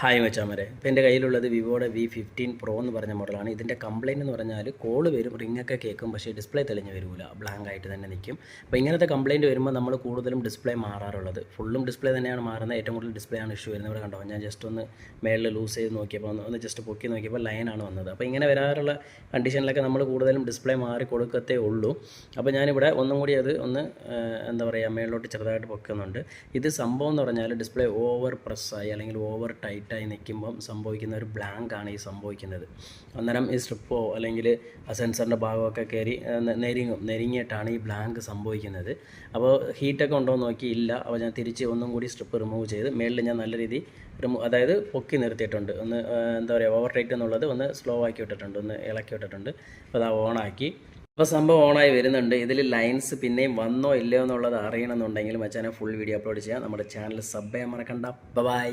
Hi മച്ചാമരെ, ഇപ്പോൾ എൻ്റെ കയ്യിലുള്ളത് വിവോയുടെ V15 Pro എന്ന് പറഞ്ഞ മോഡലാണ്. ഇതിൻ്റെ കംപ്ലയിൻ്റ് എന്ന് പറഞ്ഞാൽ കോള് വരും, റിങ്ങൊക്കെ കേൾക്കും, പക്ഷേ ഡിസ്പ്ലേ തെളിഞ്ഞ് വരില്ല, ബ്ലാങ്ക് ആയിട്ട് തന്നെ നിൽക്കും. അപ്പോൾ ഇങ്ങനത്തെ കംപ്ലയിൻറ്റ് വരുമ്പോൾ നമ്മൾ കൂടുതലും ഡിസ്പ്ലേ മാറാറുള്ളത്. ഫുള്ളും ഡിസ്പ്ലേ തന്നെയാണ് മാറുന്നത്. ഏറ്റവും കൂടുതൽ ഡിസ്പ്ലേ ആണ് ഇഷ്യൂ വരുന്നത്. ഇവിടെ കണ്ടോ, ഞാൻ ജസ്റ്റ് ഒന്ന് മേളിൽ ലൂസ് ചെയ്ത് നോക്കിയപ്പോൾ ഒന്ന് ജസ്റ്റ് പൊക്കി നോക്കിയപ്പോൾ ലൈനാണ് വന്നത്. അപ്പോൾ ഇങ്ങനെ വരാറുള്ള കണ്ടീഷനിലൊക്കെ നമ്മൾ കൂടുതലും ഡിസ്പ്ലേ മാറി കൊടുക്കത്തേ ഉള്ളൂ. അപ്പോൾ ഞാനിവിടെ ഒന്നും കൂടി അത് എന്താ പറയുക, മേളിലോട്ട് ചെറുതായിട്ട് പൊക്കുന്നുണ്ട്. ഇത് സംഭവം എന്ന് പറഞ്ഞാൽ ഡിസ്പ്ലേ ഓവർ പ്രസ്സായി അല്ലെങ്കിൽ ഓവർ ടൈറ്റായി നിൽക്കുമ്പം സംഭവിക്കുന്ന ഒരു ബ്ലാങ്ക് ആണ് ഈ സംഭവിക്കുന്നത്. അന്നേരം ഈ സ്ട്രിപ്പോ അല്ലെങ്കിൽ സെൻസറിൻ്റെ ഭാഗമൊക്കെ കയറി നെരിങ്ങിയിട്ടാണ് ഈ ബ്ലാങ്ക് സംഭവിക്കുന്നത്. അപ്പോൾ ഹീറ്റൊക്കെ ഉണ്ടോ എന്ന് നോക്കി, ഇല്ല. അപ്പോൾ ഞാൻ തിരിച്ച് ഒന്നും കൂടി സ്ട്രിപ്പ് റിമൂവ് ചെയ്ത് മേളിൽ ഞാൻ നല്ല രീതി അതായത് പൊക്കി നിർത്തിയിട്ടുണ്ട്. എന്താ പറയുക, ഓവർ ടൈറ്റ് എന്നുള്ളത് സ്ലോ ആക്കി വിട്ടിട്ടുണ്ട്, ഇളക്കി വിട്ടിട്ടുണ്ട്. അപ്പോൾ അത് ഓണാക്കി. അപ്പോൾ സംഭവം ഓണായി വരുന്നുണ്ട്. ഇതിൽ ലൈൻസ് പിന്നെയും വന്നോ ഇല്ലയോ എന്നുള്ളത് അറിയണമെന്നുണ്ടെങ്കിൽ മച്ചാനെ ഫുൾ വീഡിയോ അപ്ലോഡ് ചെയ്യാം. നമ്മുടെ ചാനൽ സബ് ചെയ്യാൻ മറക്കണ്ട. ബൈ.